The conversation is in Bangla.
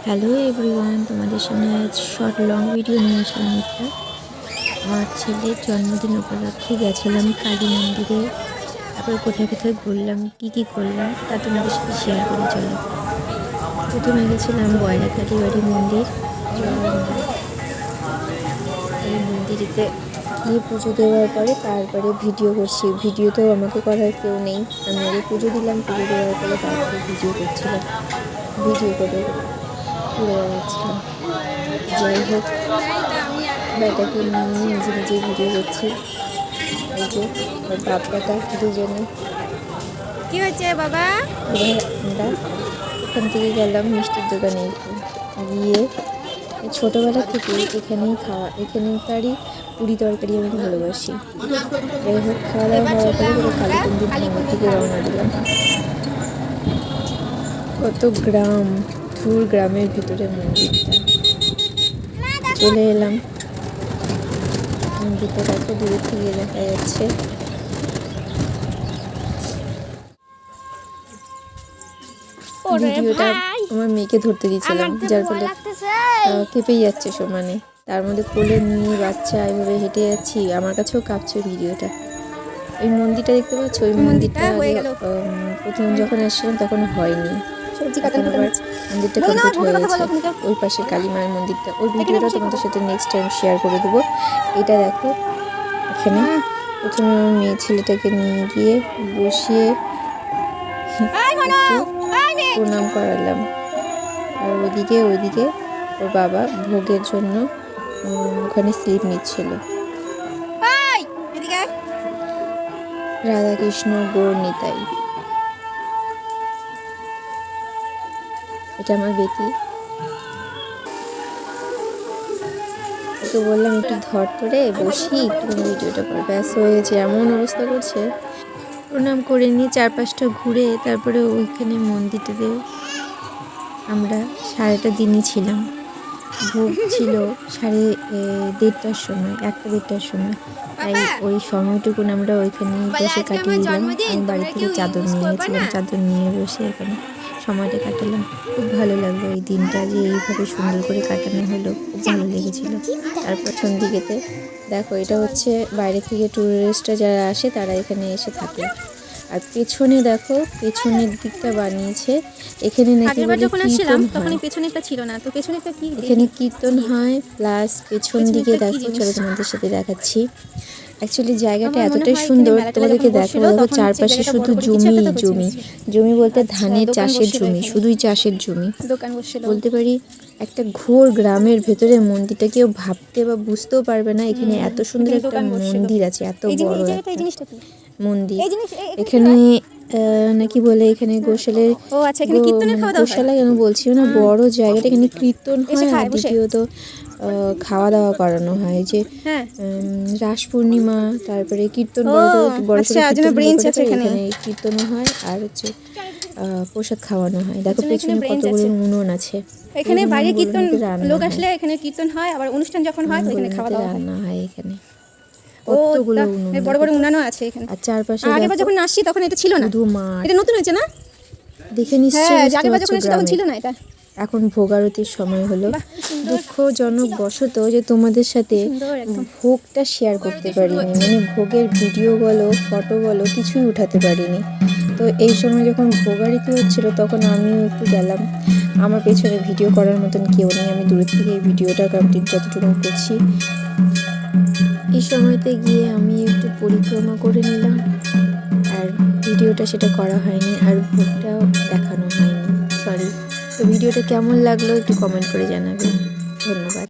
হ্যালো এভরিওয়ান, তোমাদের সামনে আজ শর্ট লং ভিডিও নিয়ে আসলাম একটা। আমার ছেলের জন্মদিন উপলক্ষে গেছিলাম কালী মন্দিরে, তারপরে কোথায় কোথায় ঘুরলাম, কী করলাম তা তোমাদের সাথে শেয়ার করে চলো। প্রথমে গেছিলাম বয়রাকালী বাড়ি মন্দির। এই মন্দিরেতে গিয়ে পুজো দেওয়ার পরে তারপরে ভিডিও করছি। ভিডিও তো আমাকে করার কেউ নেই, আমি আগে পুজো দিলাম, পুজো দেওয়ার পরে তারপরে ভিডিও করছিলাম, ভিডিও করে ঘুরে বেড়াচ্ছিলাম। যাই হোক, ব্যাটাকে নিয়ে নিজে নিজে ভিডিও করছি। এই যে ওর বাপ্পাটা দুজনে। কি হয়েছে বাবা? এবার আমরা ওখান থেকে গেলাম মিষ্টির দোকানে। গিয়ে ছোটোবেলা থেকে এখানেই খাওয়া, এখানকারই পুরি তরকারি আমি ভালোবাসি। যাই হোক, খাওয়া দাওয়া হওয়ার পরে পুরো কালীগঞ্জের ধামের দিকে রওনা দিলাম। কত গ্রাম, দূর গ্রামের ভিতরে মন্দিরটা। চলে এলাম মন্দিরটা, দেখো দূরের থেকে দেখা যাচ্ছে। ভিডিওটা আমার মেয়েকে ধরতে দিয়েছিলাম, যার ফলে কেঁপেই যাচ্ছে সমানে। তার মধ্যে কোলে নিয়ে বাচ্চা এইভাবে হেঁটে যাচ্ছি, আমার কাছেও কাঁপছে ভিডিওটা। ওই মন্দিরটা দেখতে পাচ্ছ, ওই মন্দিরটা প্রথম যখন আসছিলাম তখন হয়নি, আবার মন্দিরটা কমপ্লিট হয়ে গেছে। ওই পাশে কালী মায়ের মন্দিরটা, ওই ভিডিওটা তোমাদের সাথে নেক্সট টাইম শেয়ার করে দেবো। এটা দেখো, এখানে প্রথমে আমার মেয়ে ছেলেটাকে নিয়ে গিয়ে বসিয়ে প্রণাম করালাম। আর ওইদিকে ওর বাবা ভোগের জন্য ওখানে স্লিপ নিচ্ছিল। রাধাকৃষ্ণ গৌর নিতাই। এটা আমার বেটি, ওকে বললাম একটু ধর করে বসি, একটু ভিডিওটা কর। ব্যাস হয়ে গেছে, এমন অবস্থা করছে। প্রণাম করে নিয়ে চারপাশটা ঘুরে তারপরে ওইখানে মন্দিরটাতে আমরা 1:30 দিনই ছিলাম। ভোগ ছিল 1:30টার সময়, 1:30টার সময়। তাই ওই সময়টুকুন আমরা ওইখানে বসে কাটিয়ে দিলাম। আমি বাড়ি থেকে চাদর নিয়ে গেছিলাম, চাদর নিয়ে বসে এখানে সময়টা কাটালাম। খুব ভালো লাগলো এই দিনটা, যে এইভাবে সুন্দর করে কাটানো হলো, খুব ভালো লেগেছিল। তারপর সন্ধিকেতে দেখো, এটা হচ্ছে বাইরে থেকে টুরিস্টরা যারা আসে তারা এখানে এসে থাকে। আর পেছনে দেখো, পেছনের দিকটা বানিয়েছে এখানে নাকি কীর্তন হয়। এখানে কীর্তন হয়, প্লাস পেছন দিকে দেখো, চলো তোমাদের সাথে দেখাচ্ছি। অ্যাকচুয়ালি জায়গাটা এতটাই সুন্দর, তোমাদেরকে দেখো চারপাশে শুধু জমি বলতে ধানের চাষের জমি, শুধুই চাষের জমি বলতে পারি। একটা ঘোর গ্রামের ভেতরে মন্দিরটা কেউ ভাবতে বা বুঝতেও পারবে না এখানে এত সুন্দর একটা মন্দির আছে, এত বড় মন্দির। এখানে নাকি বলে এখানে গোশালের গোশালা কেন বলছি না, বড় জায়গাটা, এখানে কীর্তন হয়। আর দ্বিতীয়ত খাওয়া দাওয়া করানো হয়, যে রাস পূর্ণিমা, তারপরে কীর্তন বড় এখানে কীর্তনও হয়, আর হচ্ছে প্রসাদ খাওয়ানো হয়। দেখো পেছনে কতগুলো উনুন আছে, এখানে বাইরে কীর্তন লোক আসলে এখানে কীর্তন হয়, আবার অনুষ্ঠান যখন হয় তো এখানে খাওয়া দাওয়া রান্না হয়। এখানে কতগুলো উনুন, বড় বড় উনানও আছে এখানে। আর চারপাশে আগেবার যখন আসছি তখন এটা ছিল না, এটা নতুন হয়েছে না? দেখে নিশ্চয়ই আগেবার যখন আসছি তখন ছিল না এটা। এখন ভোগ আরতির সময় হলো। দুঃখজনক বশত যে তোমাদের সাথে ভোগটা শেয়ার করতে পারিনি, মানে ভোগের ভিডিও বলো, ফটো বলো, কিছুই উঠাতে পারিনি। তো এই সময় যখন ভোগ আরতি হচ্ছিলো তখন আমিও একটু গেলাম। আমার পেছনে ভিডিও করার মতন কেউ নেই, আমি দূরের থেকে এই ভিডিওটা কমপ্লিট যতটুকু করছি। এই সময়তে গিয়ে আমি একটু পরিক্রমা করে নিলাম, আর ভিডিওটা সেটা করা হয়নি, আর ভোগটাও দেখানো হয়নি, সরি। তো ভিডিওটা কেমন লাগলো একটু কমেন্ট করে জানাবেন।